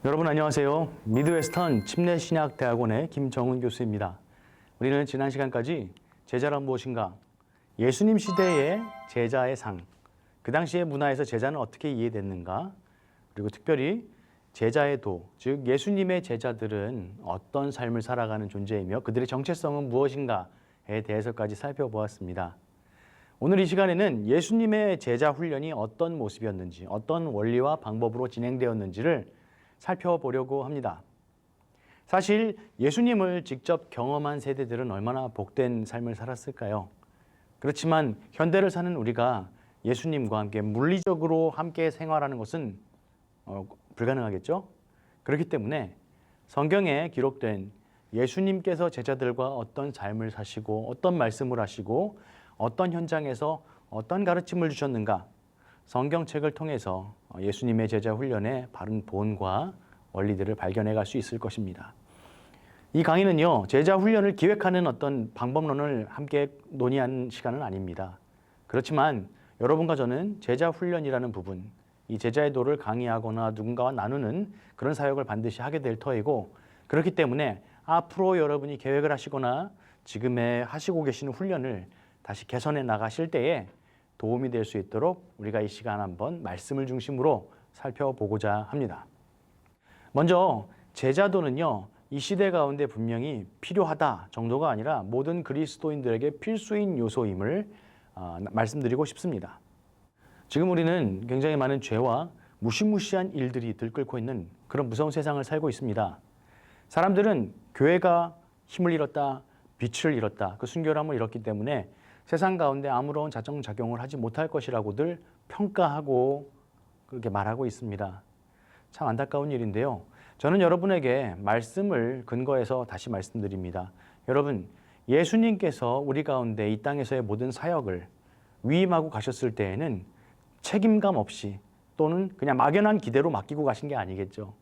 여러분 안녕하세요. 미드웨스턴 침례신약대학원의 김정훈 교수입니다. 우리는 지난 시간까지 제자란 무엇인가, 예수님 시대의 제자의 상, 그 당시의 문화에서 제자는 어떻게 이해됐는가, 그리고 특별히 제자의 도, 즉 예수님의 제자들은 어떤 삶을 살아가는 존재이며 그들의 정체성은 무엇인가에 대해서까지 살펴보았습니다. 오늘 이 시간에는 예수님의 제자 훈련이 어떤 모습이었는지, 어떤 원리와 방법으로 진행되었는지를 살펴보려고 합니다. 사실 예수님을 직접 경험한 세대들은 얼마나 복된 삶을 살았을까요? 그렇지만 현대를 사는 우리가 예수님과 함께 물리적으로 함께 생활하는 것은 불가능하겠죠? 그렇기 때문에 성경에 기록된 예수님께서 제자들과 어떤 삶을 사시고 어떤 말씀을 하시고 어떤 현장에서 어떤 가르침을 주셨는가, 성경책을 통해서 예수님의 제자 훈련의 바른 본과 원리들을 발견해 갈 수 있을 것입니다. 이 강의는요, 제자 훈련을 기획하는 어떤 방법론을 함께 논의하는 시간은 아닙니다. 그렇지만 여러분과 저는 제자 훈련이라는 부분, 이 제자의 도를 강의하거나 누군가와 나누는 그런 사역을 반드시 하게 될 터이고, 그렇기 때문에 앞으로 여러분이 계획을 하시거나 지금에 하시고 계시는 훈련을 다시 개선해 나가실 때에 도움이 될 수 있도록 우리가 이 시간 한번 말씀을 중심으로 살펴보고자 합니다. 먼저 제자도는요, 이 시대 가운데 분명히 필요하다 정도가 아니라 모든 그리스도인들에게 필수인 요소임을 말씀드리고 싶습니다. 지금 우리는 굉장히 많은 죄와 무시무시한 일들이 들끓고 있는 그런 무서운 세상을 살고 있습니다. 사람들은 교회가 힘을 잃었다, 빛을 잃었다, 그 순결함을 잃었기 때문에 세상 가운데 아무런 자정작용을 하지 못할 것이라고들 평가하고 그렇게 말하고 있습니다. 참 안타까운 일인데요. 저는 여러분에게 말씀을 근거해서 다시 말씀드립니다. 여러분, 예수님께서 우리 가운데 이 땅에서의 모든 사역을 위임하고 가셨을 때에는 책임감 없이 또는 그냥 막연한 기대로 맡기고 가신 게 아니겠죠.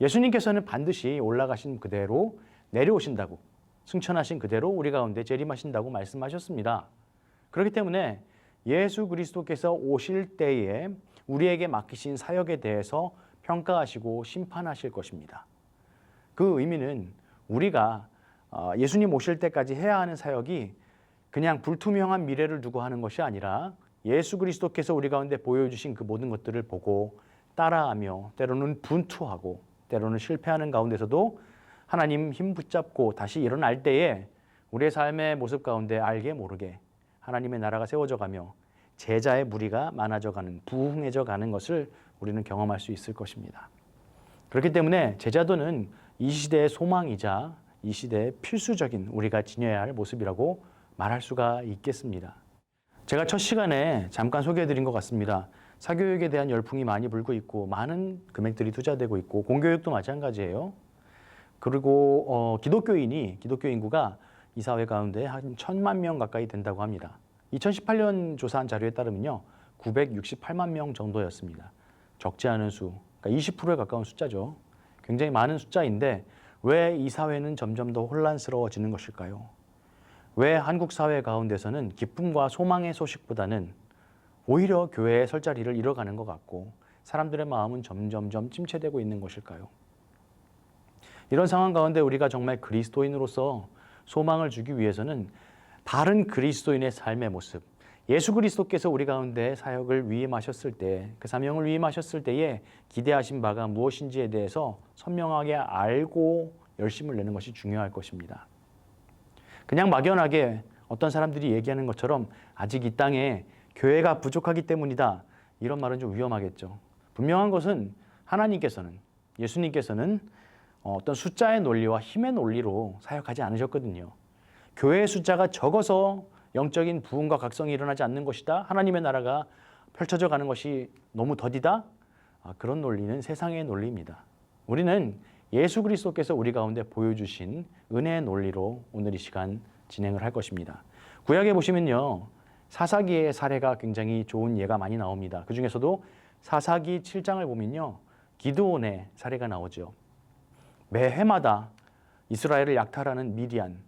예수님께서는 반드시 올라가신 그대로 내려오신다고, 승천하신 그대로 우리 가운데 재림하신다고 말씀하셨습니다. 그렇기 때문에 예수 그리스도께서 오실 때에 우리에게 맡기신 사역에 대해서 평가하시고 심판하실 것입니다. 그 의미는 우리가 예수님 오실 때까지 해야 하는 사역이 그냥 불투명한 미래를 두고 하는 것이 아니라 예수 그리스도께서 우리 가운데 보여주신 그 모든 것들을 보고 따라하며 때로는 분투하고 때로는 실패하는 가운데서도 하나님 힘 붙잡고 다시 일어날 때에 우리의 삶의 모습 가운데 알게 모르게 하나님의 나라가 세워져 가며 제자의 무리가 많아져 가는, 부흥해져 가는 것을 우리는 경험할 수 있을 것입니다. 그렇기 때문에 제자도는 이 시대의 소망이자 이 시대의 필수적인 우리가 지녀야 할 모습이라고 말할 수가 있겠습니다. 제가 첫 시간에 잠깐 소개해드린 것 같습니다. 사교육에 대한 열풍이 많이 불고 있고 많은 금액들이 투자되고 있고 공교육도 마찬가지예요. 그리고 기독교 인구가 이 사회 가운데 한 1,000만 명 가까이 된다고 합니다. 2018년 조사한 자료에 따르면요, 968만 명 정도였습니다. 적지 않은 수, 그러니까 20%에 가까운 숫자죠. 굉장히 많은 숫자인데 왜 이 사회는 점점 더 혼란스러워지는 것일까요? 왜 한국 사회 가운데서는 기쁨과 소망의 소식보다는 오히려 교회의 설 자리를 잃어가는 것 같고 사람들의 마음은 점점점 침체되고 있는 것일까요? 이런 상황 가운데 우리가 정말 그리스도인으로서 소망을 주기 위해서는 바른 그리스도인의 삶의 모습, 예수 그리스도께서 우리 가운데 사역을 위임하셨을 때, 그 사명을 위임하셨을 때에 기대하신 바가 무엇인지에 대해서 선명하게 알고 열심을 내는 것이 중요할 것입니다. 그냥 막연하게 어떤 사람들이 얘기하는 것처럼 아직 이 땅에 교회가 부족하기 때문이다, 이런 말은 좀 위험하겠죠. 분명한 것은 하나님께서는, 예수님께서는 어떤 숫자의 논리와 힘의 논리로 사역하지 않으셨거든요. 교회의 숫자가 적어서 영적인 부흥과 각성이 일어나지 않는 것이다, 하나님의 나라가 펼쳐져 가는 것이 너무 더디다, 그런 논리는 세상의 논리입니다. 우리는 예수 그리스도께서 우리 가운데 보여주신 은혜의 논리로 오늘 이 시간 진행을 할 것입니다. 구약에 보시면요, 사사기의 사례가 굉장히 좋은 예가 많이 나옵니다. 그 중에서도 사사기 7장을 보면요, 기드온의 사례가 나오죠. 매 해마다 이스라엘을 약탈하는 미디안,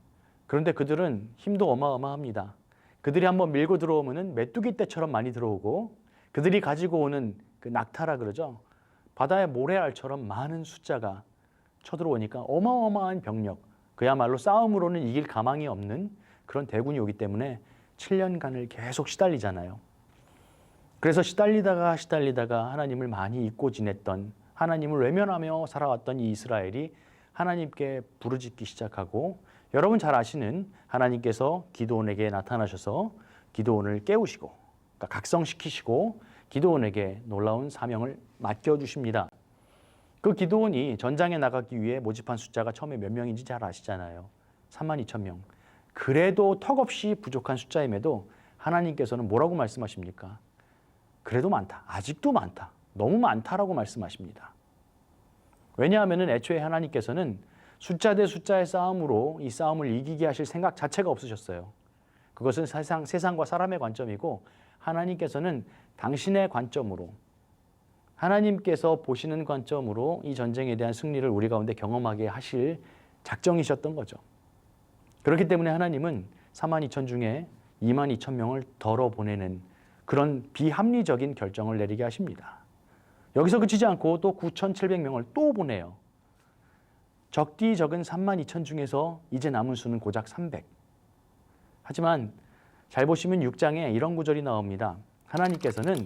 그런데 그들은 힘도 어마어마합니다. 그들이 한번 밀고 들어오면은 메뚜기 떼처럼 많이 들어오고, 그들이 가지고 오는 그 낙타라 그러죠, 바다의 모래알처럼 많은 숫자가 쳐들어오니까 어마어마한 병력, 그야말로 싸움으로는 이길 가망이 없는 그런 대군이 오기 때문에 7년간을 계속 시달리잖아요. 그래서 시달리다가 하나님을 많이 잊고 지냈던, 하나님을 외면하며 살아왔던 이 이스라엘이 하나님께 부르짖기 시작하고, 여러분 잘 아시는 하나님께서 기드온에게 나타나셔서 기드온을 깨우시고, 그러니까 각성시키시고 기드온에게 놀라운 사명을 맡겨주십니다. 그 기드온이 전장에 나가기 위해 모집한 숫자가 처음에 몇 명인지 잘 아시잖아요. 32,000명. 그래도 턱없이 부족한 숫자임에도 하나님께서는 뭐라고 말씀하십니까? 그래도 많다. 아직도 많다. 너무 많다라고 말씀하십니다. 왜냐하면 애초에 하나님께서는 숫자 대 숫자의 싸움으로 이 싸움을 이기게 하실 생각 자체가 없으셨어요. 그것은 세상과 사람의 관점이고, 하나님께서는 당신의 관점으로, 하나님께서 보시는 관점으로 이 전쟁에 대한 승리를 우리 가운데 경험하게 하실 작정이셨던 거죠. 그렇기 때문에 하나님은 42,000 중에 22,000명을 덜어 보내는 그런 비합리적인 결정을 내리게 하십니다. 여기서 그치지 않고 또 9,700명을 또 보내요. 적디 적은 32,000 중에서 이제 남은 수는 고작 300. 하지만 잘 보시면 6장에 이런 구절이 나옵니다. 하나님께서는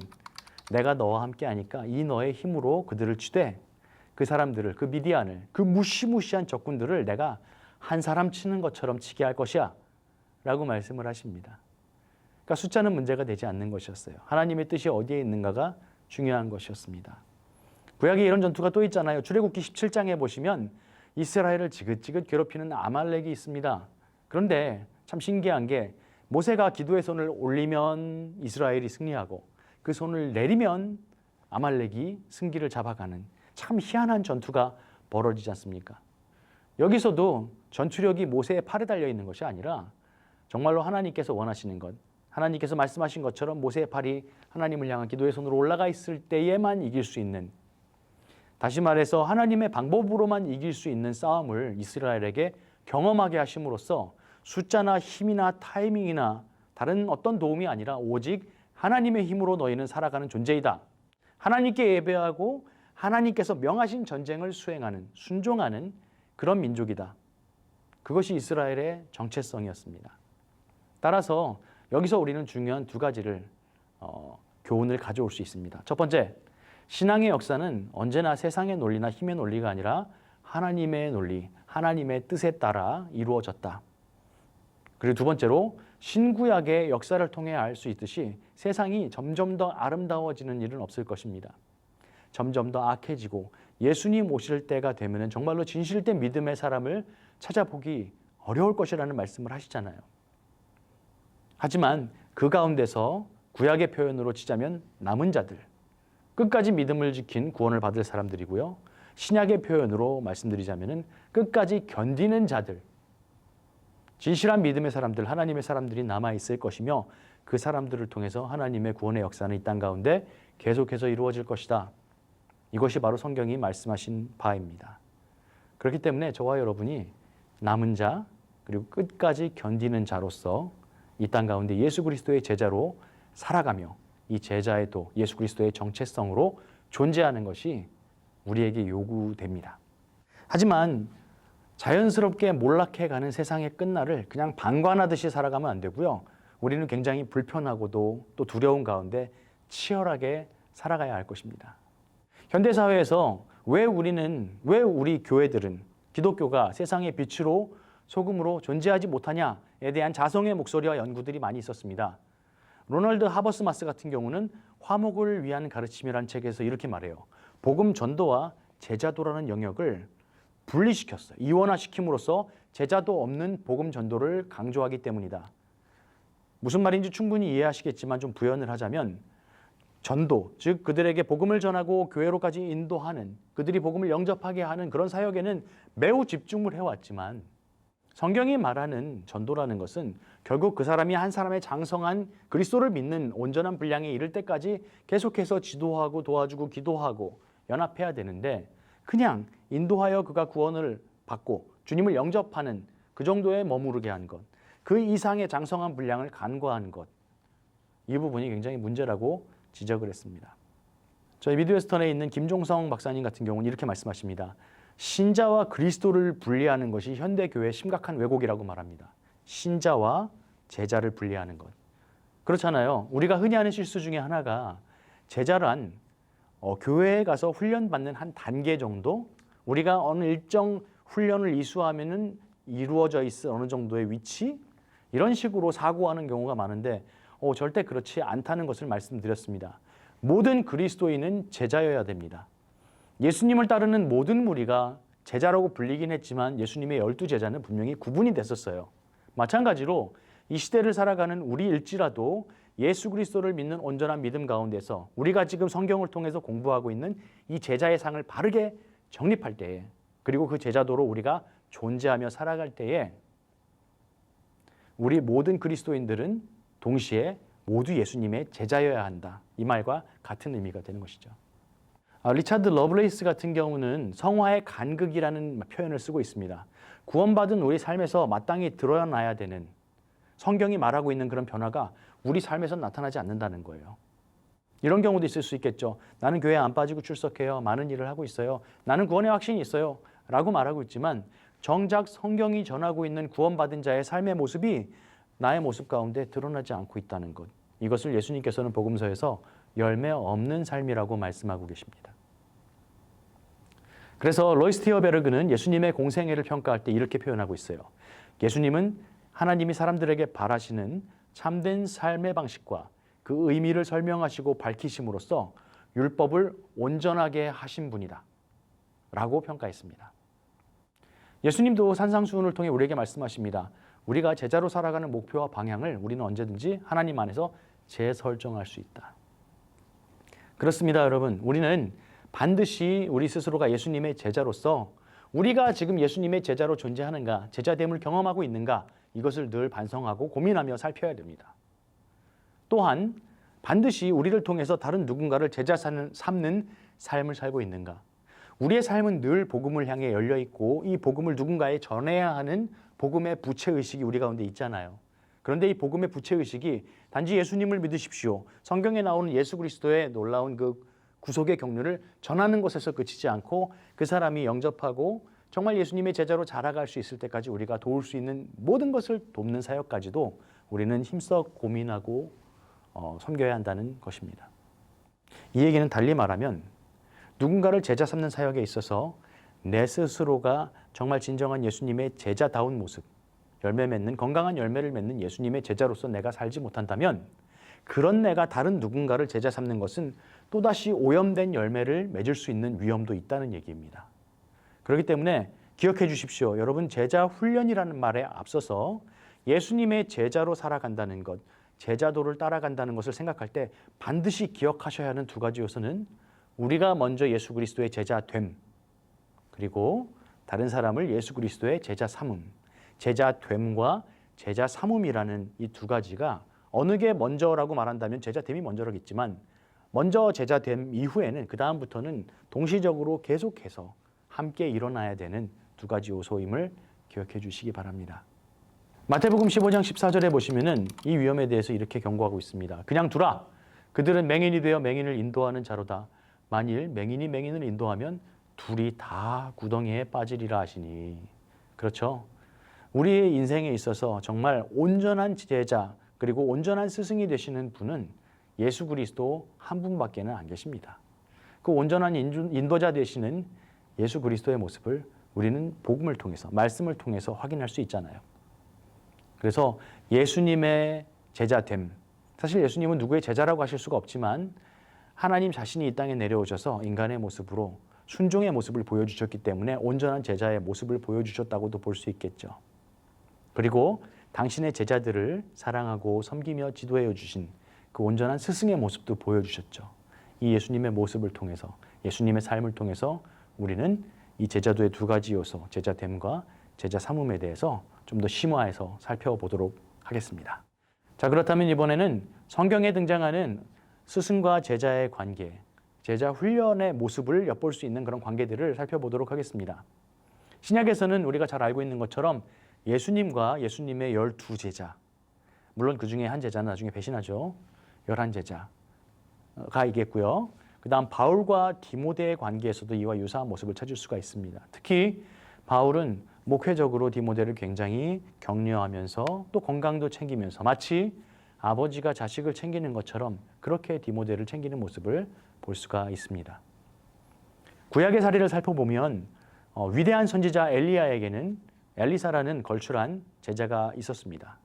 내가 너와 함께 하니까 이 너의 힘으로 그들을 치되 그 사람들을, 그 미디안을, 그 무시무시한 적군들을 내가 한 사람 치는 것처럼 치게 할 것이야 라고 말씀을 하십니다. 그러니까 숫자는 문제가 되지 않는 것이었어요. 하나님의 뜻이 어디에 있는가가 중요한 것이었습니다. 구약에 이런 전투가 또 있잖아요. 출애굽기 17장에 보시면 이스라엘을 지긋지긋 괴롭히는 아말렉이 있습니다. 그런데 참 신기한 게 모세가 기도의 손을 올리면 이스라엘이 승리하고 그 손을 내리면 아말렉이 승기를 잡아가는 참 희한한 전투가 벌어지지 않습니까? 여기서도 전투력이 모세의 팔에 달려 있는 것이 아니라 정말로 하나님께서 원하시는 것, 하나님께서 말씀하신 것처럼 모세의 팔이 하나님을 향한 기도의 손으로 올라가 있을 때에만 이길 수 있는, 다시 말해서 하나님의 방법으로만 이길 수 있는 싸움을 이스라엘에게 경험하게 하심으로써 숫자나 힘이나 타이밍이나 다른 어떤 도움이 아니라 오직 하나님의 힘으로 너희는 살아가는 존재이다. 하나님께 예배하고 하나님께서 명하신 전쟁을 수행하는, 순종하는 그런 민족이다. 그것이 이스라엘의 정체성이었습니다. 따라서 여기서 우리는 중요한 두 가지를 교훈을 가져올 수 있습니다. 첫 번째, 신앙의 역사는 언제나 세상의 논리나 힘의 논리가 아니라 하나님의 논리, 하나님의 뜻에 따라 이루어졌다. 그리고 두 번째로, 신구약의 역사를 통해 알 수 있듯이 세상이 점점 더 아름다워지는 일은 없을 것입니다. 점점 더 악해지고 예수님 오실 때가 되면 정말로 진실된 믿음의 사람을 찾아보기 어려울 것이라는 말씀을 하시잖아요. 하지만 그 가운데서 구약의 표현으로 치자면 남은 자들, 끝까지 믿음을 지킨 구원을 받을 사람들이고요. 신약의 표현으로 말씀드리자면 끝까지 견디는 자들, 진실한 믿음의 사람들, 하나님의 사람들이 남아있을 것이며 그 사람들을 통해서 하나님의 구원의 역사는 이 땅 가운데 계속해서 이루어질 것이다. 이것이 바로 성경이 말씀하신 바입니다. 그렇기 때문에 저와 여러분이 남은 자, 그리고 끝까지 견디는 자로서 이 땅 가운데 예수 그리스도의 제자로 살아가며 이 제자의 도, 예수 그리스도의 정체성으로 존재하는 것이 우리에게 요구됩니다. 하지만 자연스럽게 몰락해가는 세상의 끝날을 그냥 방관하듯이 살아가면 안 되고요. 우리는 굉장히 불편하고도 또 두려운 가운데 치열하게 살아가야 할 것입니다. 현대사회에서 왜 우리 교회들은, 기독교가 세상의 빛으로 소금으로 존재하지 못하냐에 대한 자성의 목소리와 연구들이 많이 있었습니다. 로널드 하버스마스 같은 경우는 화목을 위한 가르침이라는 책에서 이렇게 말해요. 복음 전도와 제자도라는 영역을 분리시켰어요. 이원화시킴으로써 제자도 없는 복음 전도를 강조하기 때문이다. 무슨 말인지 충분히 이해하시겠지만 좀 부연을 하자면 전도, 즉 그들에게 복음을 전하고 교회로까지 인도하는, 그들이 복음을 영접하게 하는 그런 사역에는 매우 집중을 해왔지만 성경이 말하는 전도라는 것은 결국 그 사람이 한 사람의 장성한 그리스도를 믿는 온전한 분량에 이를 때까지 계속해서 지도하고 도와주고 기도하고 연합해야 되는데, 그냥 인도하여 그가 구원을 받고 주님을 영접하는 그 정도에 머무르게 한 것, 그 이상의 장성한 분량을 간과한 것, 이 부분이 굉장히 문제라고 지적을 했습니다. 저희 미드웨스턴에 있는 김종성 박사님 같은 경우는 이렇게 말씀하십니다. 신자와 그리스도를 분리하는 것이 현대 교회의 심각한 왜곡이라고 말합니다. 신자와 제자를 분리하는 것. 그렇잖아요. 우리가 흔히 하는 실수 중에 하나가 제자란 교회에 가서 훈련받는 한 단계 정도, 우리가 어느 일정 훈련을 이수하면은 이루어져 있을 어느 정도의 위치, 이런 식으로 사고하는 경우가 많은데 절대 그렇지 않다는 것을 말씀드렸습니다. 모든 그리스도인은 제자여야 됩니다. 예수님을 따르는 모든 무리가 제자라고 불리긴 했지만 예수님의 12제자는 분명히 구분이 됐었어요. 마찬가지로 이 시대를 살아가는 우리일지라도 예수 그리스도를 믿는 온전한 믿음 가운데서 우리가 지금 성경을 통해서 공부하고 있는 이 제자의 상을 바르게 정립할 때에, 그리고 그 제자도로 우리가 존재하며 살아갈 때에 우리 모든 그리스도인들은 동시에 모두 예수님의 제자여야 한다. 이 말과 같은 의미가 되는 것이죠. 리차드 러브레이스 같은 경우는 성화의 간극이라는 표현을 쓰고 있습니다. 구원받은 우리 삶에서 마땅히 드러나야 되는, 성경이 말하고 있는 그런 변화가 우리 삶에서 나타나지 않는다는 거예요. 이런 경우도 있을 수 있겠죠. 나는 교회 안 빠지고 출석해요. 많은 일을 하고 있어요. 나는 구원의 확신이 있어요. 라고 말하고 있지만 정작 성경이 전하고 있는 구원받은 자의 삶의 모습이 나의 모습 가운데 드러나지 않고 있다는 것. 이것을 예수님께서는 복음서에서 열매 없는 삶이라고 말씀하고 계십니다. 그래서 로이스 티어베르그는 예수님의 공생애를 평가할 때 이렇게 표현하고 있어요. 예수님은 하나님이 사람들에게 바라시는 참된 삶의 방식과 그 의미를 설명하시고 밝히심으로써 율법을 온전하게 하신 분이다 라고 평가했습니다. 예수님도 산상수훈을 통해 우리에게 말씀하십니다. 우리가 제자로 살아가는 목표와 방향을 우리는 언제든지 하나님 안에서 재설정할 수 있다. 그렇습니다, 여러분. 우리는 반드시 우리 스스로가 예수님의 제자로서 우리가 지금 예수님의 제자로 존재하는가, 제자됨을 경험하고 있는가, 이것을 늘 반성하고 고민하며 살펴야 됩니다. 또한 반드시 우리를 통해서 다른 누군가를 제자 삼는 삶을 살고 있는가. 우리의 삶은 늘 복음을 향해 열려 있고 이 복음을 누군가에 전해야 하는 복음의 부채의식이 우리 가운데 있잖아요. 그런데 이 복음의 부채의식이 단지 예수님을 믿으십시오, 성경에 나오는 예수 그리스도의 놀라운 그 구속의 경륜을 전하는 것에서 그치지 않고 그 사람이 영접하고 정말 예수님의 제자로 자라갈 수 있을 때까지 우리가 도울 수 있는 모든 것을 돕는 사역까지도 우리는 힘써 고민하고 섬겨야 한다는 것입니다. 이 얘기는 달리 말하면 누군가를 제자 삼는 사역에 있어서 내 스스로가 정말 진정한 예수님의 제자다운 모습, 열매 맺는, 건강한 열매를 맺는 예수님의 제자로서 내가 살지 못한다면 그런 내가 다른 누군가를 제자 삼는 것은 또다시 오염된 열매를 맺을 수 있는 위험도 있다는 얘기입니다. 그렇기 때문에 기억해 주십시오. 여러분, 제자 훈련이라는 말에 앞서서 예수님의 제자로 살아간다는 것, 제자도를 따라간다는 것을 생각할 때 반드시 기억하셔야 하는 두 가지 요소는 우리가 먼저 예수 그리스도의 제자됨, 그리고 다른 사람을 예수 그리스도의 제자 삼음, 제자됨과 제자 삼음이라는 이 두 가지가 어느 게 먼저라고 말한다면 제자됨이 먼저라겠지만 먼저 제자됨 이후에는 그 다음부터는 동시적으로 계속해서 함께 일어나야 되는 두 가지 요소임을 기억해 주시기 바랍니다. 마태복음 15장 14절에 보시면은 이 위험에 대해서 이렇게 경고하고 있습니다. 그냥 두라. 그들은 맹인이 되어 맹인을 인도하는 자로다. 만일 맹인이 맹인을 인도하면 둘이 다 구덩이에 빠지리라 하시니. 그렇죠? 우리의 인생에 있어서 정말 온전한 제자 그리고 온전한 스승이 되시는 분은 예수 그리스도 한 분밖에는 안 계십니다. 그 온전한 인도자 되시는 예수 그리스도의 모습을 우리는 복음을 통해서, 말씀을 통해서 확인할 수 있잖아요. 그래서 예수님의 제자됨, 사실 예수님은 누구의 제자라고 하실 수가 없지만 하나님 자신이 이 땅에 내려오셔서 인간의 모습으로 순종의 모습을 보여주셨기 때문에 온전한 제자의 모습을 보여주셨다고도 볼 수 있겠죠. 그리고 당신의 제자들을 사랑하고 섬기며 지도해 주신 그 온전한 스승의 모습도 보여주셨죠. 이 예수님의 모습을 통해서, 예수님의 삶을 통해서 우리는 이 제자도의 두 가지 요소, 제자됨과 제자 삼음에 대해서 좀 더 심화해서 살펴보도록 하겠습니다. 자, 그렇다면 이번에는 성경에 등장하는 스승과 제자의 관계, 제자 훈련의 모습을 엿볼 수 있는 그런 관계들을 살펴보도록 하겠습니다. 신약에서는 우리가 잘 알고 있는 것처럼 예수님과 예수님의 12제자, 물론 그 중에 한 제자는 나중에 배신하죠. 11제자가 있겠고요. 그 그다음 바울과 디모데의 관계에서도 이와 유사한 모습을 찾을 수가 있습니다. 특히 바울은 목회적으로 디모데를 굉장히 격려하면서 또 건강도 챙기면서 마치 아버지가 자식을 챙기는 것처럼 그렇게 디모데를 챙기는 모습을 볼 수가 있습니다. 구약의 사례를 살펴보면 위대한 선지자 엘리야에게는 엘리사라는 걸출한 제자가 있었습니다.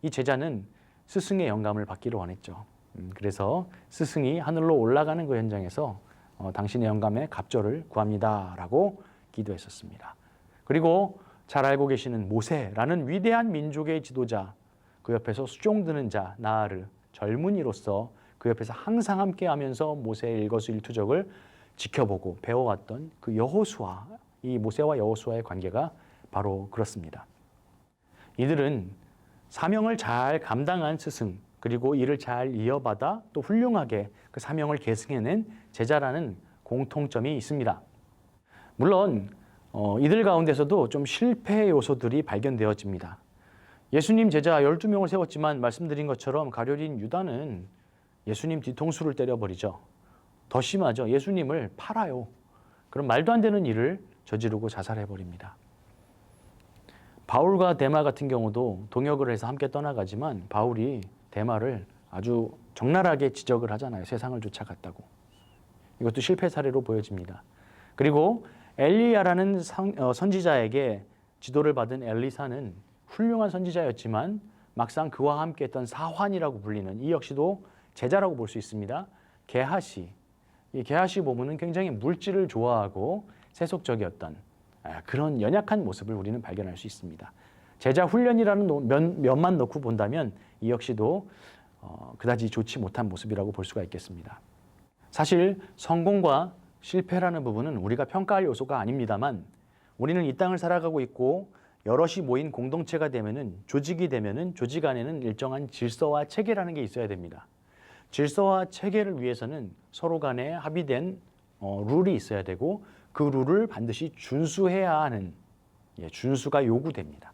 이 제자는 스승의 영감을 받기를 원했죠. 그래서 스승이 하늘로 올라가는 그 현장에서 당신의 영감에 갑절을 구합니다라고 기도했었습니다. 그리고 잘 알고 계시는 모세라는 위대한 민족의 지도자, 그 옆에서 수종드는 자 나아르, 젊은이로서 그 옆에서 항상 함께하면서 모세의 일거수일투족을 지켜보고 배워왔던 그 여호수아, 이 모세와 여호수아의 관계가 바로 그렇습니다. 이들은 사명을 잘 감당한 스승, 그리고 이를 잘 이어받아 또 훌륭하게 그 사명을 계승해낸 제자라는 공통점이 있습니다. 물론 이들 가운데서도 좀 실패 요소들이 발견되어집니다. 예수님 제자 12명을 세웠지만 말씀드린 것처럼 가룟인 유다는 예수님 뒤통수를 때려버리죠. 더 심하죠. 예수님을 팔아요. 그럼 말도 안 되는 일을 저지르고 자살해버립니다. 바울과 데마 같은 경우도 동역을 해서 함께 떠나가지만 바울이 데마를 아주 적나라하게 지적을 하잖아요. 세상을 쫓아갔다고. 이것도 실패 사례로 보여집니다. 그리고 엘리야라는 선지자에게 지도를 받은 엘리사는 훌륭한 선지자였지만 막상 그와 함께 했던 사환이라고 불리는 이 역시도 제자라고 볼 수 있습니다. 게하시. 이 게하시 보면은 굉장히 물질을 좋아하고 세속적이었던 그런 연약한 모습을 우리는 발견할 수 있습니다. 제자 훈련이라는 면만 놓고 본다면 이 역시도 그다지 좋지 못한 모습이라고 볼 수가 있겠습니다. 사실 성공과 실패라는 부분은 우리가 평가할 요소가 아닙니다만 우리는 이 땅을 살아가고 있고 여럿이 모인 공동체가 되면은 조직이 되면은 조직 안에는 일정한 질서와 체계라는 게 있어야 됩니다. 질서와 체계를 위해서는 서로 간에 합의된 룰이 있어야 되고 그 룰을 반드시 준수해야 하는 준수가 요구됩니다.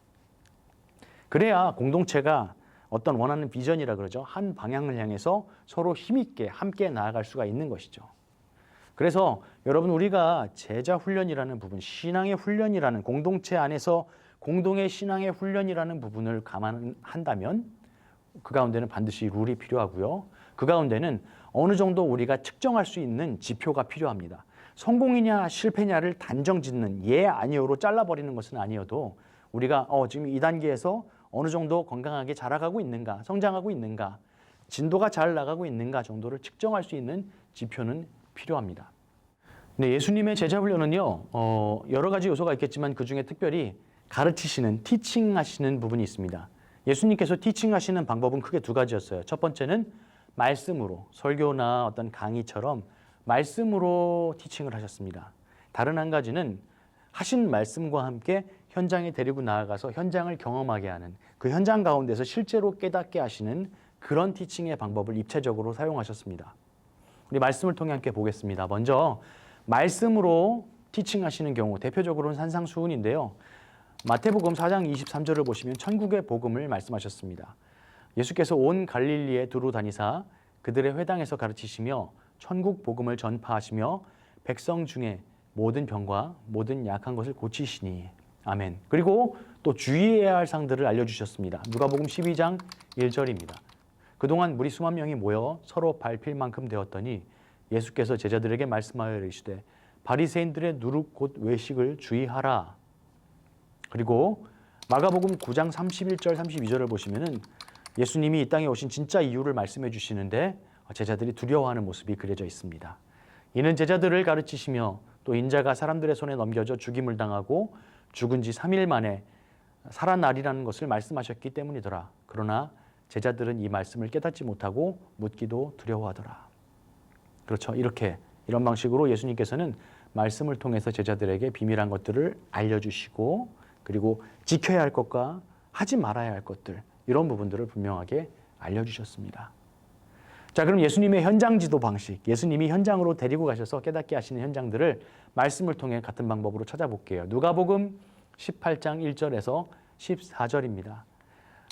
그래야 공동체가 어떤 원하는 비전이라 그러죠. 한 방향을 향해서 서로 힘있게 함께 나아갈 수가 있는 것이죠. 그래서 여러분 우리가 제자 훈련이라는 부분, 신앙의 훈련이라는 공동체 안에서 공동의 신앙의 훈련이라는 부분을 감안한다면 그 가운데는 반드시 룰이 필요하고요. 그 가운데는 어느 정도 우리가 측정할 수 있는 지표가 필요합니다. 성공이냐 실패냐를 단정짓는 예 아니요로 잘라버리는 것은 아니어도 우리가 지금 이 단계에서 어느 정도 건강하게 자라가고 있는가, 성장하고 있는가, 진도가 잘 나가고 있는가 정도를 측정할 수 있는 지표는 필요합니다. 네, 예수님의 제자 훈련은요, 여러 가지 요소가 있겠지만 그 중에 특별히 가르치시는, 티칭하시는 부분이 있습니다. 예수님께서 티칭하시는 방법은 크게 두 가지였어요. 첫 번째는 말씀으로, 설교나 어떤 강의처럼 말씀으로 티칭을 하셨습니다. 다른 한 가지는 하신 말씀과 함께 현장에 데리고 나아가서 현장을 경험하게 하는 그 현장 가운데서 실제로 깨닫게 하시는 그런 티칭의 방법을 입체적으로 사용하셨습니다. 우리 말씀을 통해 함께 보겠습니다. 먼저 말씀으로 티칭하시는 경우 대표적으로는 산상수훈인데요. 마태복음 4장 23절을 보시면 천국의 복음을 말씀하셨습니다. 예수께서 온 갈릴리에 두루 다니사 그들의 회당에서 가르치시며 천국 복음을 전파하시며 백성 중에 모든 병과 모든 약한 것을 고치시니 아멘. 그리고 또 주의해야 할 상들을 알려주셨습니다. 누가복음 12장 1절입니다. 그동안 무리 수만 명이 모여 서로 밟힐 만큼 되었더니 예수께서 제자들에게 말씀하여 이르시되 바리새인들의 누룩 곧 외식을 주의하라. 그리고 마가복음 9장 31절 32절을 보시면은 예수님이 이 땅에 오신 진짜 이유를 말씀해 주시는데 제자들이 두려워하는 모습이 그려져 있습니다. 이는 제자들을 가르치시며 또 인자가 사람들의 손에 넘겨져 죽임을 당하고 죽은 지 3일 만에 살아나리라는 것을 말씀하셨기 때문이더라. 그러나 제자들은 이 말씀을 깨닫지 못하고 묻기도 두려워하더라. 그렇죠. 이런 방식으로 예수님께서는 말씀을 통해서 제자들에게 비밀한 것들을 알려주시고 그리고 지켜야 할 것과 하지 말아야 할 것들 이런 부분들을 분명하게 알려주셨습니다. 자, 그럼 예수님의 현장 지도 방식, 예수님이 현장으로 데리고 가셔서 깨닫게 하시는 현장들을 말씀을 통해 같은 방법으로 찾아볼게요. 누가복음 18장 1절에서 14절입니다.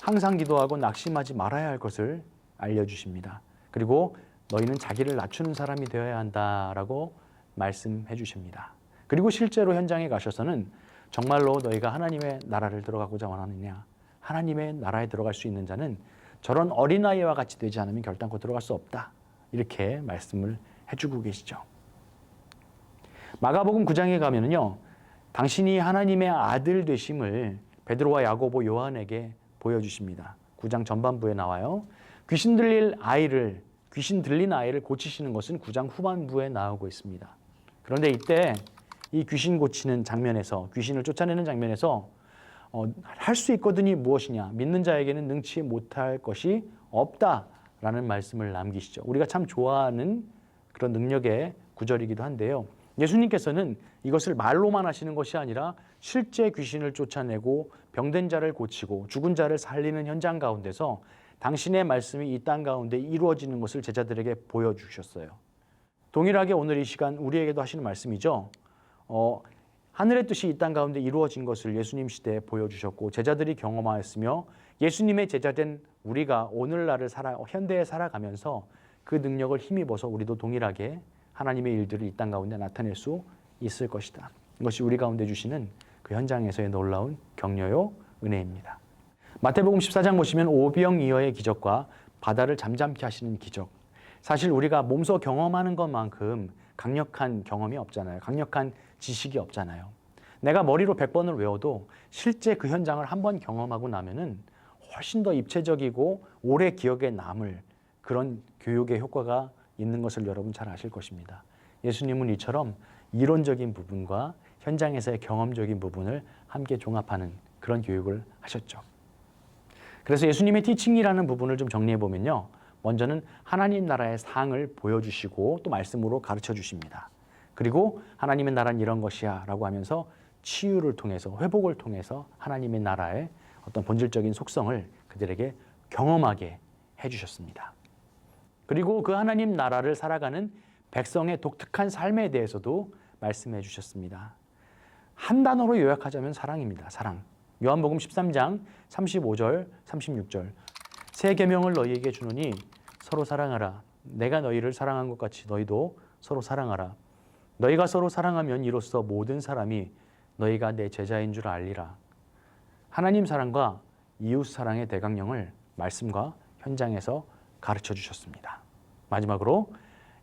항상 기도하고 낙심하지 말아야 할 것을 알려주십니다. 그리고 너희는 자기를 낮추는 사람이 되어야 한다라고 말씀해 주십니다. 그리고 실제로 현장에 가셔서는 정말로 너희가 하나님의 나라를 들어가고자 원하느냐, 하나님의 나라에 들어갈 수 있는 자는 저런 어린아이와 같이 되지 않으면 결단코 들어갈 수 없다, 이렇게 말씀을 해주고 계시죠. 마가복음 9장에 가면은요, 당신이 하나님의 아들 되심을 베드로와 야고보, 요한에게 보여주십니다. 9장 전반부에 나와요. 귀신 들린 아이를 고치시는 것은 9장 후반부에 나오고 있습니다. 그런데 이때 이 귀신 고치는 장면에서, 귀신을 쫓아내는 장면에서 할 수 있거든이 무엇이냐, 믿는 자에게는 능치 못할 것이 없다라는 말씀을 남기시죠. 우리가 참 좋아하는 그런 능력의 구절이기도 한데요. 예수님께서는 이것을 말로만 하시는 것이 아니라 실제 귀신을 쫓아내고 병든 자를 고치고 죽은 자를 살리는 현장 가운데서 당신의 말씀이 이 땅 가운데 이루어지는 것을 제자들에게 보여주셨어요. 동일하게 오늘 이 시간 우리에게도 하시는 말씀이죠. 하늘의 뜻이 이 땅 가운데 이루어진 것을 예수님 시대에 보여주셨고 제자들이 경험하였으며 예수님의 제자된 우리가 오늘날을 현대에 살아가면서 그 능력을 힘입어서 우리도 동일하게 하나님의 일들을 이 땅 가운데 나타낼 수 있을 것이다. 이것이 우리 가운데 주시는 그 현장에서의 놀라운 격려요 은혜입니다. 마태복음 14장 보시면 오병이어의 기적과 바다를 잠잠케 하시는 기적. 사실 우리가 몸소 경험하는 것만큼 강력한 경험이 없잖아요. 강력한 지식이 없잖아요. 내가 머리로 100번을 외워도 실제 그 현장을 한번 경험하고 나면은 훨씬 더 입체적이고 오래 기억에 남을 그런 교육의 효과가 있는 것을 여러분 잘 아실 것입니다. 예수님은 이처럼 이론적인 부분과 현장에서의 경험적인 부분을 함께 종합하는 그런 교육을 하셨죠. 그래서 예수님의 티칭이라는 부분을 좀 정리해 보면요. 먼저는 하나님 나라의 상을 보여주시고 또 말씀으로 가르쳐 주십니다. 그리고 하나님의 나라는 이런 것이야 라고 하면서 치유를 통해서, 회복을 통해서 하나님의 나라의 어떤 본질적인 속성을 그들에게 경험하게 해주셨습니다. 그리고 그 하나님 나라를 살아가는 백성의 독특한 삶에 대해서도 말씀해 주셨습니다. 한 단어로 요약하자면 사랑입니다. 사랑. 요한복음 13장 35절, 36절. 새 계명을 너희에게 주노니 서로 사랑하라. 내가 너희를 사랑한 것 같이 너희도 서로 사랑하라. 너희가 서로 사랑하면 이로써 모든 사람이 너희가 내 제자인 줄 알리라. 하나님 사랑과 이웃 사랑의 대강령을 말씀과 현장에서 가르쳐 주셨습니다. 마지막으로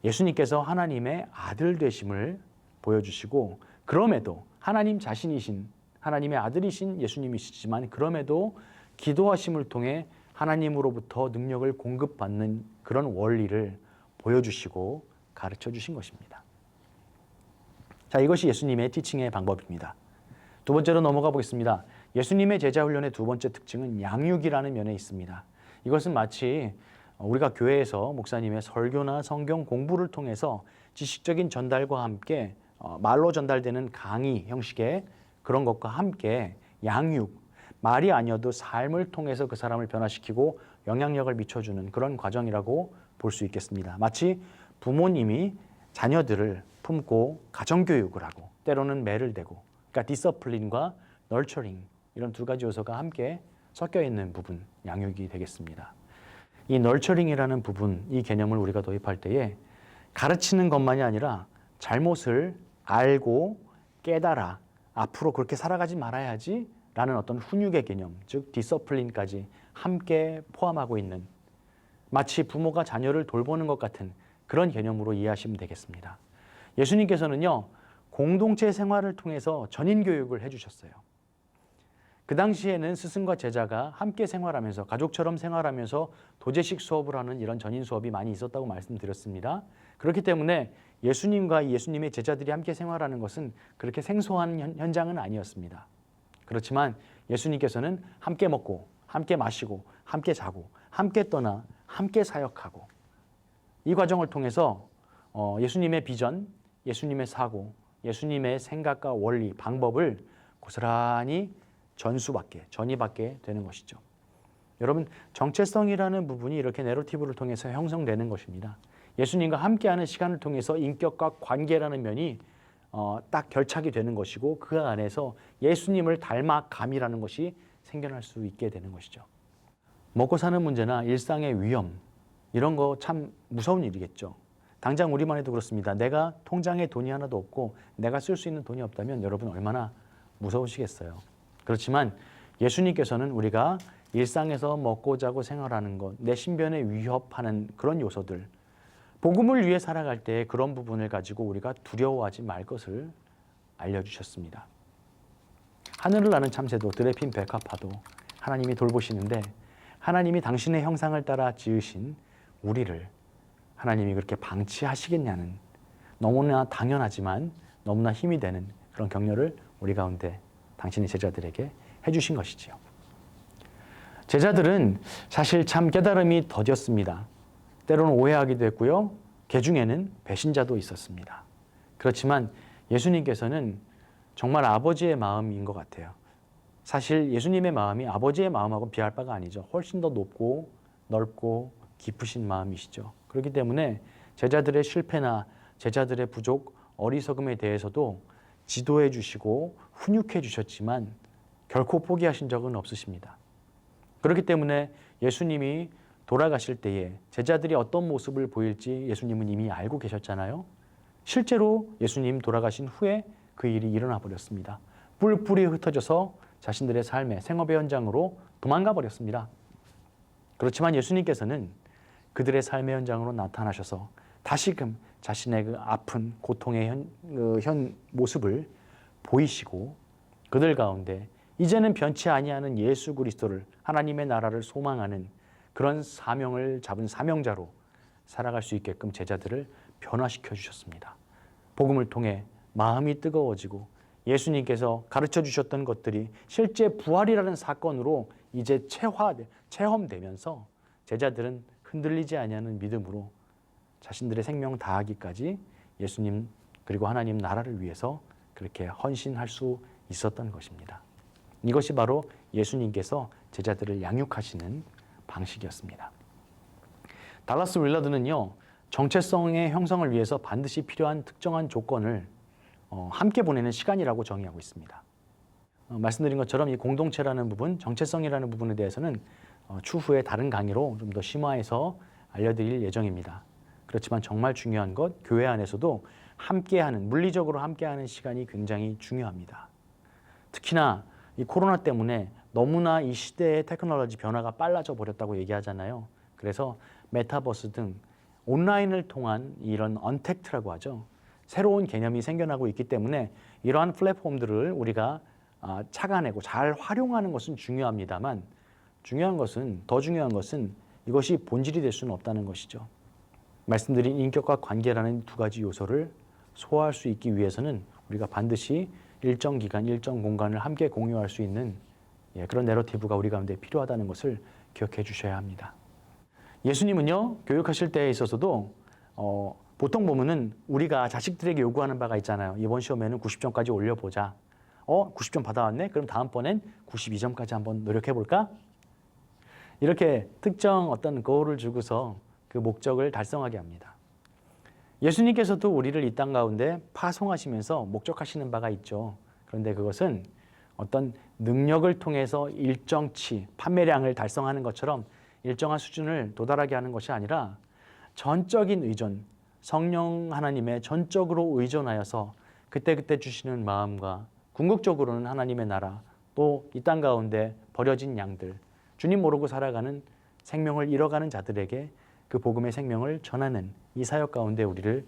예수님께서 하나님의 아들 되심을 보여주시고 그럼에도 하나님 자신이신 하나님의 아들이신 예수님이시지만 그럼에도 기도하심을 통해 하나님으로부터 능력을 공급받는 그런 원리를 보여주시고 가르쳐 주신 것입니다. 자, 이것이 예수님의 티칭의 방법입니다. 두 번째로 넘어가 보겠습니다. 예수님의 제자 훈련의 두 번째 특징은 양육이라는 면에 있습니다. 이것은 마치 우리가 교회에서 목사님의 설교나 성경 공부를 통해서 지식적인 전달과 함께 말로 전달되는 강의 형식의 그런 것과 함께 양육, 말이 아니어도 삶을 통해서 그 사람을 변화시키고 영향력을 미쳐주는 그런 과정이라고 볼 수 있겠습니다. 마치 부모님이 자녀들을 품고 가정교육을 하고 때로는 매를 대고, 그러니까 디서플린과 널처링 이런 두 가지 요소가 함께 섞여 있는 부분, 양육이 되겠습니다. 이 널처링이라는 부분, 이 개념을 우리가 도입할 때에 가르치는 것만이 아니라 잘못을 알고 깨달아 앞으로 그렇게 살아가지 말아야지 라는 어떤 훈육의 개념, 즉 디서플린까지 함께 포함하고 있는, 마치 부모가 자녀를 돌보는 것 같은 그런 개념으로 이해하시면 되겠습니다. 예수님께서는요, 공동체 생활을 통해서 전인 교육을 해주셨어요. 그 당시에는 스승과 제자가 함께 생활하면서 가족처럼 생활하면서 도제식 수업을 하는 이런 전인 수업이 많이 있었다고 말씀드렸습니다. 그렇기 때문에 예수님과 예수님의 제자들이 함께 생활하는 것은 그렇게 생소한 현장은 아니었습니다. 그렇지만 예수님께서는 함께 먹고 함께 마시고 함께 자고 함께 떠나 함께 사역하고, 이 과정을 통해서 예수님의 비전, 예수님의 사고, 예수님의 생각과 원리, 방법을 고스란히 전이받게 되는 것이죠. 여러분, 정체성이라는 부분이 이렇게 내러티브를 통해서 형성되는 것입니다. 예수님과 함께하는 시간을 통해서 인격과 관계라는 면이 딱 결착이 되는 것이고 그 안에서 예수님을 닮아감이라는 것이 생겨날 수 있게 되는 것이죠. 먹고 사는 문제나 일상의 위험, 이런 거 참 무서운 일이겠죠. 당장 우리만 해도 그렇습니다. 내가 통장에 돈이 하나도 없고 내가 쓸 수 있는 돈이 없다면 여러분 얼마나 무서우시겠어요. 그렇지만 예수님께서는 우리가 일상에서 먹고 자고 생활하는 것, 내 신변에 위협하는 그런 요소들, 복음을 위해 살아갈 때 그런 부분을 가지고 우리가 두려워하지 말 것을 알려주셨습니다. 하늘을 나는 참새도 드레핀 백합화도 하나님이 돌보시는데 하나님이 당신의 형상을 따라 지으신 우리를 하나님이 그렇게 방치하시겠냐는 너무나 당연하지만 너무나 힘이 되는 그런 격려를 우리 가운데 당신의 제자들에게 해주신 것이지요. 제자들은 사실 참 깨달음이 더뎠습니다. 때로는 오해하기도 했고요. 그 중에는 배신자도 있었습니다. 그렇지만 예수님께서는 정말 아버지의 마음인 것 같아요. 사실 예수님의 마음이 아버지의 마음하고 비할 바가 아니죠. 훨씬 더 높고 넓고 깊으신 마음이시죠. 그렇기 때문에 제자들의 실패나 제자들의 부족, 어리석음에 대해서도 지도해 주시고 훈육해 주셨지만 결코 포기하신 적은 없으십니다. 그렇기 때문에 예수님이 돌아가실 때에 제자들이 어떤 모습을 보일지 예수님은 이미 알고 계셨잖아요. 실제로 예수님 돌아가신 후에 그 일이 일어나 버렸습니다. 뿔뿔이 흩어져서 자신들의 삶의 생업의 현장으로 도망가 버렸습니다. 그렇지만 예수님께서는 그들의 삶의 현장으로 나타나셔서 다시금 자신의 그 아픈 고통의 현 모습을 보이시고 그들 가운데 이제는 변치 아니하는 예수 그리스도를 하나님의 나라를 소망하는 그런 사명을 잡은 사명자로 살아갈 수 있게끔 제자들을 변화시켜 주셨습니다. 복음을 통해 마음이 뜨거워지고 예수님께서 가르쳐 주셨던 것들이 실제 부활이라는 사건으로 이제 체험되면서 제자들은 흔들리지 아니하는 믿음으로 자신들의 생명 다하기까지 예수님 그리고 하나님 나라를 위해서 그렇게 헌신할 수 있었던 것입니다. 이것이 바로 예수님께서 제자들을 양육하시는 방식이었습니다. 달라스 윌러드는요, 정체성의 형성을 위해서 반드시 필요한 특정한 조건을 함께 보내는 시간이라고 정의하고 있습니다. 말씀드린 것처럼 이 공동체라는 부분, 정체성이라는 부분에 대해서는 추후에 다른 강의로 좀 더 심화해서 알려드릴 예정입니다. 그렇지만 정말 중요한 것, 교회 안에서도 함께하는, 물리적으로 함께하는 시간이 굉장히 중요합니다. 특히나 이 코로나 때문에 너무나 이 시대의 테크놀로지 변화가 빨라져 버렸다고 얘기하잖아요. 그래서 메타버스 등 온라인을 통한 이런 언택트라고 하죠. 새로운 개념이 생겨나고 있기 때문에 이러한 플랫폼들을 우리가 착안하고 잘 활용하는 것은 중요합니다만 더 중요한 것은 이것이 본질이 될 수는 없다는 것이죠. 말씀드린 인격과 관계라는 두 가지 요소를 소화할 수 있기 위해서는 우리가 반드시 일정 기간, 일정 공간을 함께 공유할 수 있는 그런 내러티브가 우리 가운데 필요하다는 것을 기억해 주셔야 합니다. 예수님은요, 교육하실 때에 있어서도 보통 보면은 우리가 자식들에게 요구하는 바가 있잖아요. 이번 시험에는 90점까지 올려보자. 90점 받아왔네? 그럼 다음번엔 92점까지 한번 노력해볼까? 이렇게 특정 어떤 goal을 주고서 그 목적을 달성하게 합니다. 예수님께서도 우리를 이 땅 가운데 파송하시면서 목적하시는 바가 있죠. 그런데 그것은 어떤 능력을 통해서 일정치, 판매량을 달성하는 것처럼 일정한 수준을 도달하게 하는 것이 아니라 전적인 의존, 성령 하나님의 전적으로 의존하여서 그때그때 주시는 마음과 궁극적으로는 하나님의 나라, 또 이 땅 가운데 버려진 양들, 주님 모르고 살아가는 생명을 잃어가는 자들에게 그 복음의 생명을 전하는 이 사역 가운데 우리를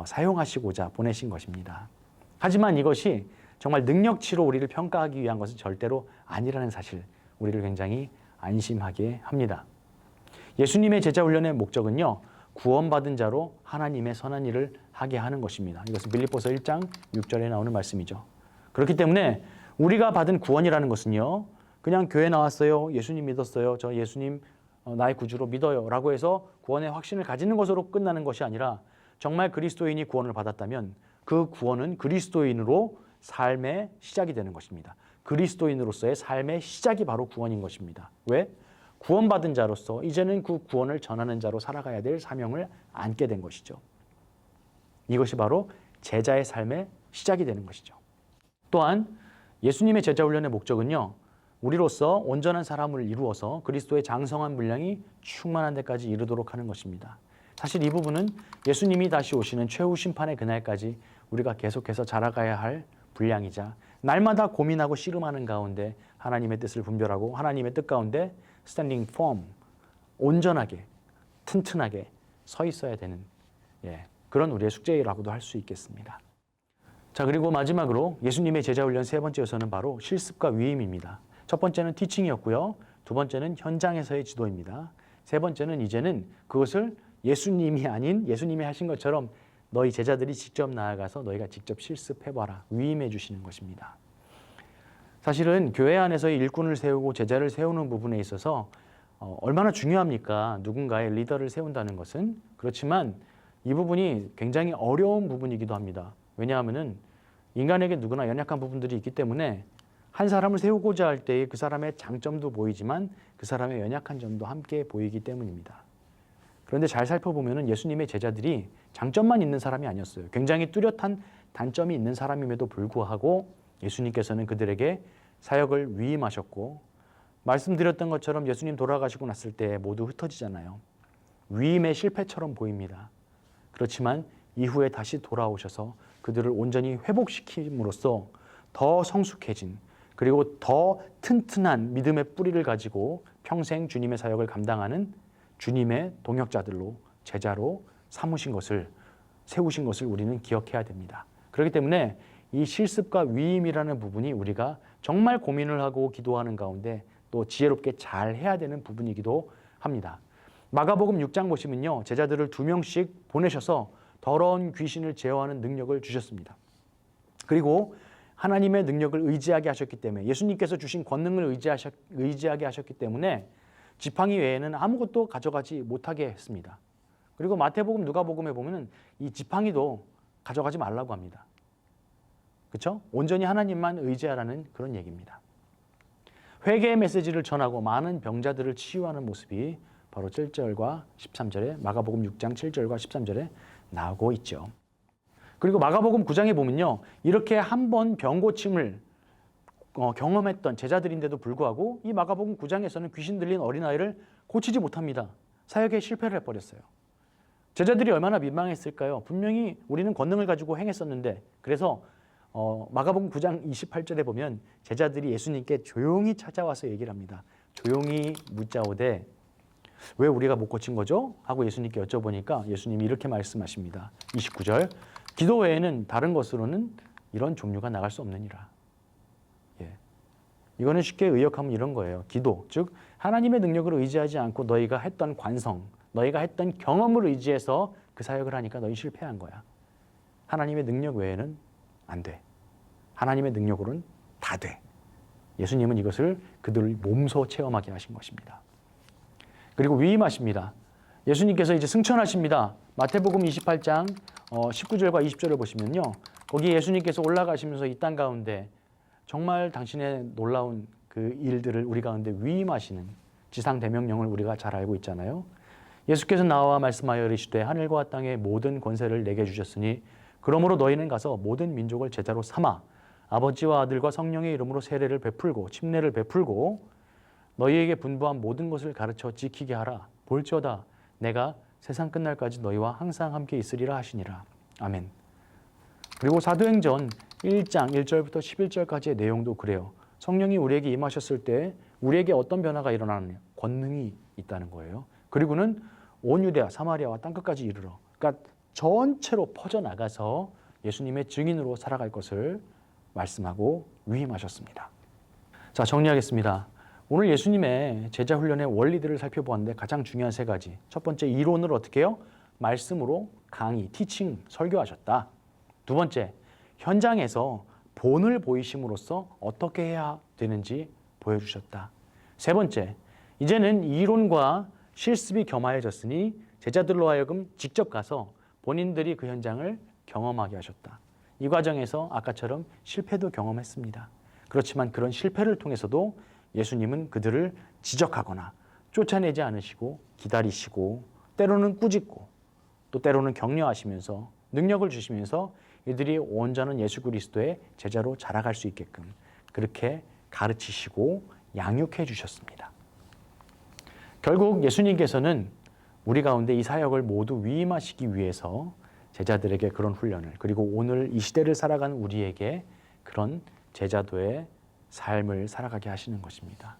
사용하시고자 보내신 것입니다. 하지만 이것이 정말 능력치로 우리를 평가하기 위한 것은 절대로 아니라는 사실, 우리를 굉장히 안심하게 합니다. 예수님의 제자 훈련의 목적은요, 구원받은 자로 하나님의 선한 일을 하게 하는 것입니다. 이것은 빌립보서 1장 6절에 나오는 말씀이죠. 그렇기 때문에 우리가 받은 구원이라는 것은요, 그냥 교회 나왔어요, 예수님 믿었어요, 저 예수님 나의 구주로 믿어요 라고 해서 구원의 확신을 가지는 것으로 끝나는 것이 아니라 정말 그리스도인이 구원을 받았다면 그 구원은 그리스도인으로 삶의 시작이 되는 것입니다. 그리스도인으로서의 삶의 시작이 바로 구원인 것입니다. 왜? 구원받은 자로서 이제는 그 구원을 전하는 자로 살아가야 될 사명을 안게 된 것이죠. 이것이 바로 제자의 삶의 시작이 되는 것이죠. 또한 예수님의 제자 훈련의 목적은요, 우리로서 온전한 사람을 이루어서 그리스도의 장성한 분량이 충만한 데까지 이르도록 하는 것입니다. 사실 이 부분은 예수님이 다시 오시는 최후 심판의 그날까지 우리가 계속해서 자라가야 할 분량이자 날마다 고민하고 씨름하는 가운데 하나님의 뜻을 분별하고 하나님의 뜻 가운데 standing firm, 온전하게, 튼튼하게 서 있어야 되는 그런 우리의 숙제라고도 할 수 있겠습니다. 자, 그리고 마지막으로 예수님의 제자훈련 세 번째 요소는 바로 실습과 위임입니다. 첫 번째는 티칭이었고요. 두 번째는 현장에서의 지도입니다. 세 번째는 이제는 그것을 예수님이 아닌 예수님이 하신 것처럼 너희 제자들이 직접 나아가서 너희가 직접 실습해봐라. 위임해 주시는 것입니다. 사실은 교회 안에서의 일꾼을 세우고 제자를 세우는 부분에 있어서 얼마나 중요합니까? 누군가의 리더를 세운다는 것은. 그렇지만 이 부분이 굉장히 어려운 부분이기도 합니다. 왜냐하면 인간에게 누구나 연약한 부분들이 있기 때문에 한 사람을 세우고자 할 때에 그 사람의 장점도 보이지만 그 사람의 연약한 점도 함께 보이기 때문입니다. 그런데 잘 살펴보면 예수님의 제자들이 장점만 있는 사람이 아니었어요. 굉장히 뚜렷한 단점이 있는 사람임에도 불구하고 예수님께서는 그들에게 사역을 위임하셨고, 말씀드렸던 것처럼 예수님 돌아가시고 났을 때 모두 흩어지잖아요. 위임의 실패처럼 보입니다. 그렇지만 이후에 다시 돌아오셔서 그들을 온전히 회복시킴으로써 더 성숙해진, 그리고 더 튼튼한 믿음의 뿌리를 가지고 평생 주님의 사역을 감당하는 주님의 동역자들로, 제자로 세우신 것을 우리는 기억해야 됩니다. 그렇기 때문에 이 실습과 위임이라는 부분이 우리가 정말 고민을 하고 기도하는 가운데 또 지혜롭게 잘 해야 되는 부분이기도 합니다. 마가복음 6장 보시면요, 제자들을 2명씩 보내셔서 더러운 귀신을 제어하는 능력을 주셨습니다. 그리고 하나님의 능력을 의지하게 하셨기 때문에, 예수님께서 주신 권능을 의지하게 하셨기 때문에 지팡이 외에는 아무것도 가져가지 못하게 했습니다. 그리고 마태복음, 누가복음에 보면 이 지팡이도 가져가지 말라고 합니다. 그렇죠? 온전히 하나님만 의지하라는 그런 얘기입니다. 회개의 메시지를 전하고 많은 병자들을 치유하는 모습이 바로 7절과 13절에, 마가복음 6장 7절과 13절에 나오고 있죠. 그리고 마가복음 9장에 보면요, 이렇게 한 번 병 고침을 경험했던 제자들인데도 불구하고 이 마가복음 9장에서는 귀신 들린 어린아이를 고치지 못합니다. 사역에 실패를 해버렸어요. 제자들이 얼마나 민망했을까요? 분명히 우리는 권능을 가지고 행했었는데, 그래서 마가복음 9장 28절에 보면 제자들이 예수님께 조용히 찾아와서 얘기를 합니다. 조용히 묻자오되 왜 우리가 못 고친 거죠? 하고 예수님께 여쭤보니까 예수님이 이렇게 말씀하십니다. 29절, 기도 외에는 다른 것으로는 이런 종류가 나갈 수 없느니라. 이거는 쉽게 의역하면 이런 거예요. 기도, 즉 하나님의 능력을 의지하지 않고 너희가 했던 관성, 너희가 했던 경험을 의지해서 그 사역을 하니까 너희 실패한 거야. 하나님의 능력 외에는 안 돼. 하나님의 능력으로는 다 돼. 예수님은 이것을 그들을 몸소 체험하게 하신 것입니다. 그리고 위임하십니다. 예수님께서 이제 승천하십니다. 마태복음 28장 19절과 20절을 보시면요, 거기 예수님께서 올라가시면서 이 땅 가운데 정말 당신의 놀라운 그 일들을 우리 가운데 위임하시는 지상 대명령을 우리가 잘 알고 있잖아요. 예수께서 나와 말씀하여 이르시되 하늘과 땅의 모든 권세를 내게 주셨으니 그러므로 너희는 가서 모든 민족을 제자로 삼아 아버지와 아들과 성령의 이름으로 세례를 베풀고 침례를 베풀고 너희에게 분부한 모든 것을 가르쳐 지키게 하라. 볼지어다 내가 세상 끝날까지 너희와 항상 함께 있으리라 하시니라. 아멘. 그리고 사도행전 1장 1절부터 11절까지의 내용도 그래요. 성령이 우리에게 임하셨을 때 우리에게 어떤 변화가 일어나느냐? 권능이 있다는 거예요. 그리고는 온 유대아, 사마리아와 땅끝까지 이르러, 그러니까 전체로 퍼져나가서 예수님의 증인으로 살아갈 것을 말씀하고 위임하셨습니다. 자, 정리하겠습니다. 오늘 예수님의 제자 훈련의 원리들을 살펴보았는데 가장 중요한 세 가지. 첫 번째, 이론을 어떻게 해요? 말씀으로 강의, 티칭, 설교하셨다. 두 번째, 현장에서 본을 보이심으로써 어떻게 해야 되는지 보여주셨다. 세 번째, 이제는 이론과 실습이 겸하여졌으니 제자들로 하여금 직접 가서 본인들이 그 현장을 경험하게 하셨다. 이 과정에서 아까처럼 실패도 경험했습니다. 그렇지만 그런 실패를 통해서도 예수님은 그들을 지적하거나 쫓아내지 않으시고 기다리시고 때로는 꾸짖고 또 때로는 격려하시면서 능력을 주시면서 이들이 온전한 예수 그리스도의 제자로 자라갈 수 있게끔 그렇게 가르치시고 양육해 주셨습니다. 결국 예수님께서는 우리 가운데 이 사역을 모두 위임하시기 위해서 제자들에게 그런 훈련을, 그리고 오늘 이 시대를 살아가는 우리에게 그런 제자도의 삶을 살아가게 하시는 것입니다.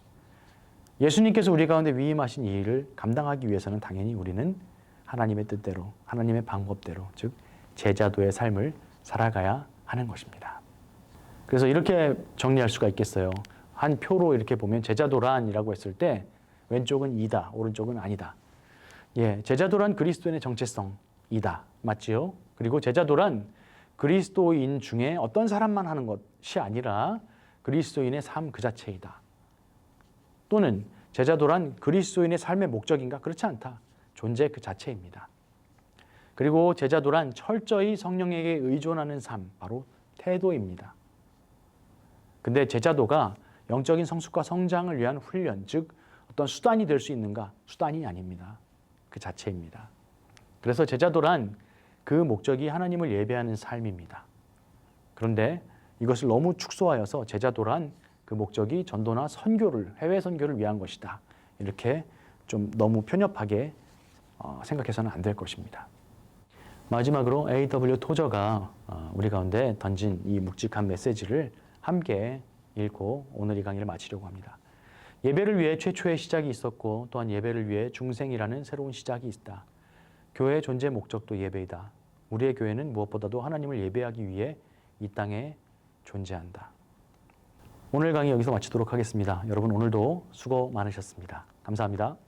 예수님께서 우리 가운데 위임하신 이 일을 감당하기 위해서는 당연히 우리는 하나님의 뜻대로, 하나님의 방법대로, 즉 제자도의 삶을 살아가야 하는 것입니다. 그래서 이렇게 정리할 수가 있겠어요. 한 표로 이렇게 보면 제자도란이라고 했을 때 왼쪽은 이다, 오른쪽은 아니다. 예, 제자도란 그리스도인의 정체성이다. 맞지요? 그리고 제자도란 그리스도인 중에 어떤 사람만 하는 것이 아니라 그리스도인의 삶 그 자체이다. 또는 제자도란 그리스도인의 삶의 목적인가? 그렇지 않다. 존재 그 자체입니다. 그리고 제자도란 철저히 성령에게 의존하는 삶, 바로 태도입니다. 근데 제자도가 영적인 성숙과 성장을 위한 훈련, 즉 어떤 수단이 될 수 있는가? 수단이 아닙니다. 그 자체입니다. 그래서 제자도란 그 목적이 하나님을 예배하는 삶입니다. 그런데 이것을 너무 축소하여서 제자도란 그 목적이 전도나 선교를, 해외 선교를 위한 것이다. 이렇게 좀 너무 편협하게 생각해서는 안 될 것입니다. 마지막으로 A.W. 토저가 우리 가운데 던진 이 묵직한 메시지를 함께 읽고 오늘 이 강의를 마치려고 합니다. 예배를 위해 최초의 시작이 있었고 또한 예배를 위해 중생이라는 새로운 시작이 있다. 교회의 존재 목적도 예배이다. 우리의 교회는 무엇보다도 하나님을 예배하기 위해 이 땅에 존재한다. 오늘 강의 여기서 마치도록 하겠습니다. 여러분 오늘도 수고 많으셨습니다. 감사합니다.